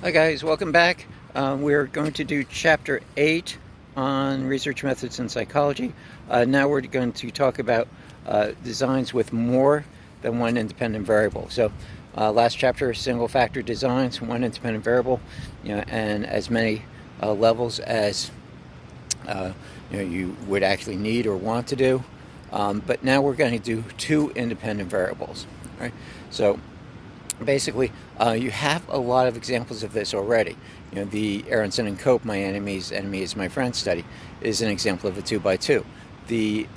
Hi guys, welcome back. We're going to do chapter 8 on research methods in psychology. Now we're going to talk about designs with more than one independent variable. So last chapter, single factor designs, one independent variable, and as many levels as you would actually need or want to do. But now we're going to do two independent variables. Right? So basically, you have a lot of examples of this already. The Aronson and Cope, my enemy's enemy is my friend study, is an example of a 2x2. The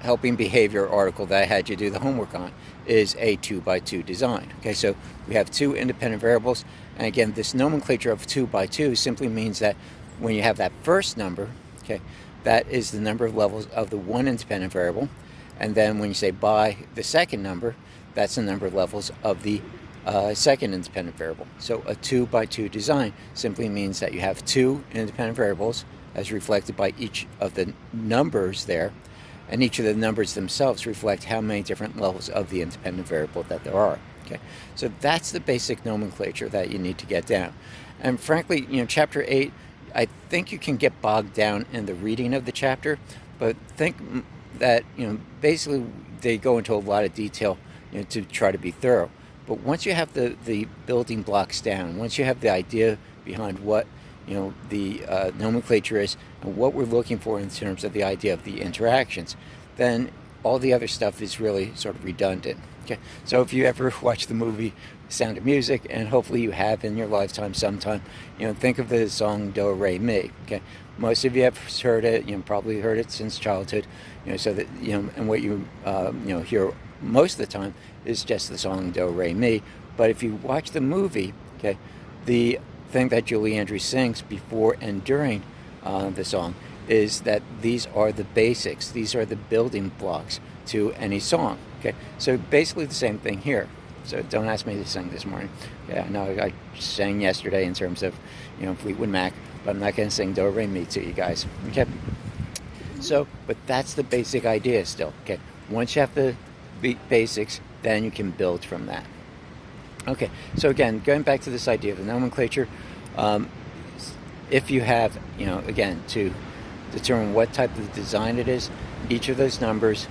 helping behavior article that I had you do the homework on is a 2x2 design. Okay, so we have two independent variables, and again, this nomenclature of 2x2 simply means that when you have that first number, okay, that is the number of levels of the one independent variable, and then when you say by the second number, that's the number of levels of the second independent variable. So a 2x2 design simply means that you have two independent variables as reflected by each of the numbers there, and each of the numbers themselves reflect how many different levels of the independent variable that there are. Okay, so that's the basic nomenclature that you need to get down. And frankly, chapter 8, I think you can get bogged down in the reading of the chapter, but think that basically they go into a lot of detail to try to be thorough. But once you have the building blocks down, once you have the idea behind what the nomenclature is and what we're looking for in terms of the idea of the interactions, then all the other stuff is really sort of redundant. Okay, so if you ever watch the movie Sound of Music, and hopefully you have in your lifetime sometime, think of the song Do Re Mi. Okay, most of you have heard it. Probably heard it since childhood. So that and what you hear most of the time is just the song Do Re Mi. But if you watch the movie, okay, the thing that Julie Andrews sings before and during the song is that these are the basics. These are the building blocks to any song. Okay, so basically the same thing here. So don't ask me to sing this morning. Yeah, no, I sang yesterday in terms of Fleetwood Mac, but I'm not going to sing Do Re Mi to you guys. Okay, so but that's the basic idea still. Okay, once you have the basics, then you can build from that. Okay, so again, going back to this idea of the nomenclature, if you have, again, to determine what type of design it is, each of those numbers,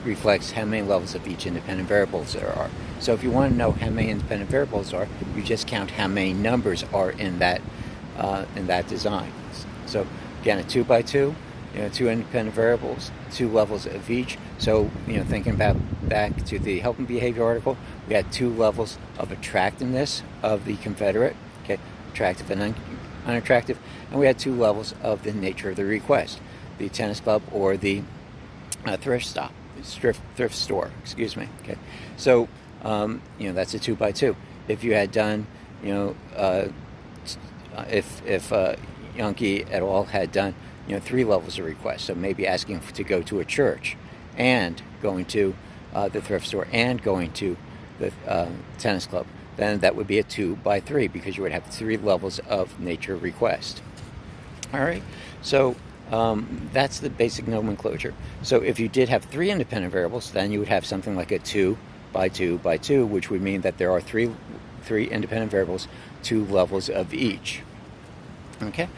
reflects how many levels of each independent variables there are. So if you want to know how many independent variables are, you just count how many numbers are in that design. So again, a 2x2, two independent variables, two levels of each. So, thinking back to the helping behavior article, we had two levels of attractiveness of the confederate, okay, attractive and unattractive, and we had two levels of the nature of the request, the tennis club or the thrift store, excuse me. Okay, so that's a 2x2. If you had done, if Yankee et al. Had done three levels of request, so maybe asking to go to a church and going to the thrift store and going to the tennis club, then that would be a 2x3 because you would have three levels of nature request. All right, so that's the basic nomenclature. So if you did have three independent variables, then you would have something like a 2x2x2, which would mean that there are three independent variables, two levels of each. Okay.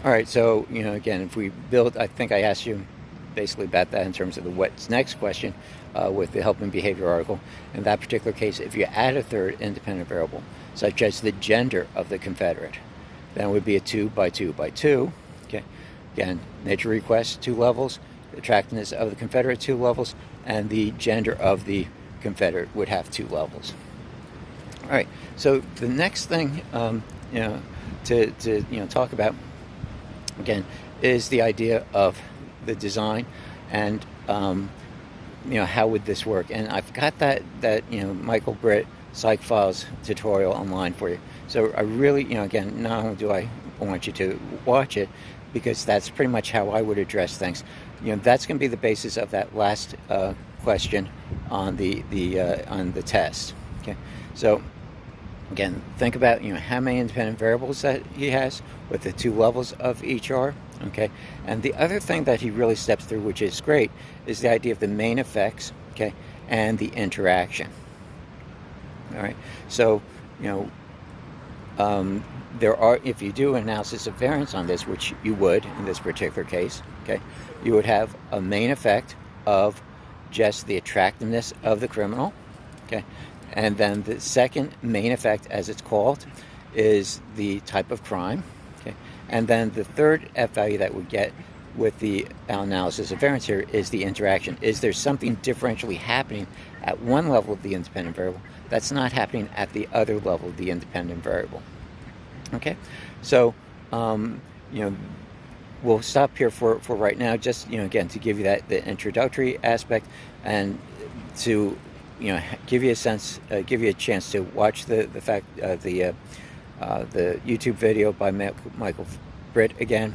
All right, so, again, if we build, I think I asked you basically about that in terms of the what's next question with the helping behavior article. In that particular case, if you add a third independent variable, such as the gender of the confederate, then it would be a 2x2x2. Okay, again, nature request, two levels, the attractiveness of the confederate, two levels, and the gender of the confederate would have two levels. All right, so the next thing, to talk about, again, is the idea of the design and how would this work. And I've got that Michael Britt Psych Files tutorial online for you. So I really, again, not only do I want you to watch it, because that's pretty much how I would address things. That's going to be the basis of that last question on the test. Okay, so again, think about how many independent variables that he has, what the two levels of each are. Okay, and the other thing that he really steps through, which is great, is the idea of the main effects. Okay, and the interaction. All right, so there are, if you do an analysis of variance on this, which you would in this particular case, okay, you would have a main effect of just the attractiveness of the criminal, okay, and then the second main effect, as it's called, is the type of crime, okay, and then the third F value that we get with the analysis of variance here is the interaction. Is there something differentially happening at one level of the independent variable that's not happening at the other level of the independent variable? Okay, so we'll stop here for right now, just again, to give you the introductory aspect, and to give you a sense, give you a chance to watch the YouTube video by Michael Britt again.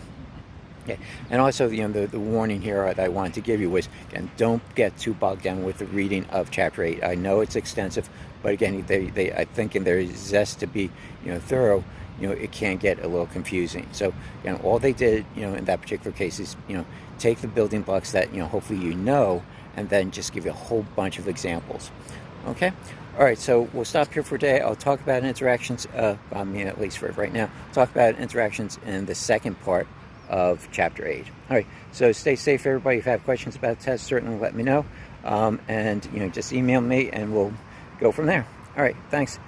Okay. And also, the warning here that I wanted to give you was, again, don't get too bogged down with the reading of Chapter 8. I know it's extensive, but again, I think in their zest to be, thorough, it can get a little confusing. So, all they did, in that particular case is, take the building blocks that, hopefully and then just give you a whole bunch of examples. Okay? All right, so we'll stop here for today. I'll talk about interactions, at least for right now, talk about interactions in the second part of Chapter 8. All right, so stay safe, everybody. If you have questions about the test, certainly let me know. And, just email me and we'll go from there. All right, thanks.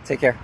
Take care.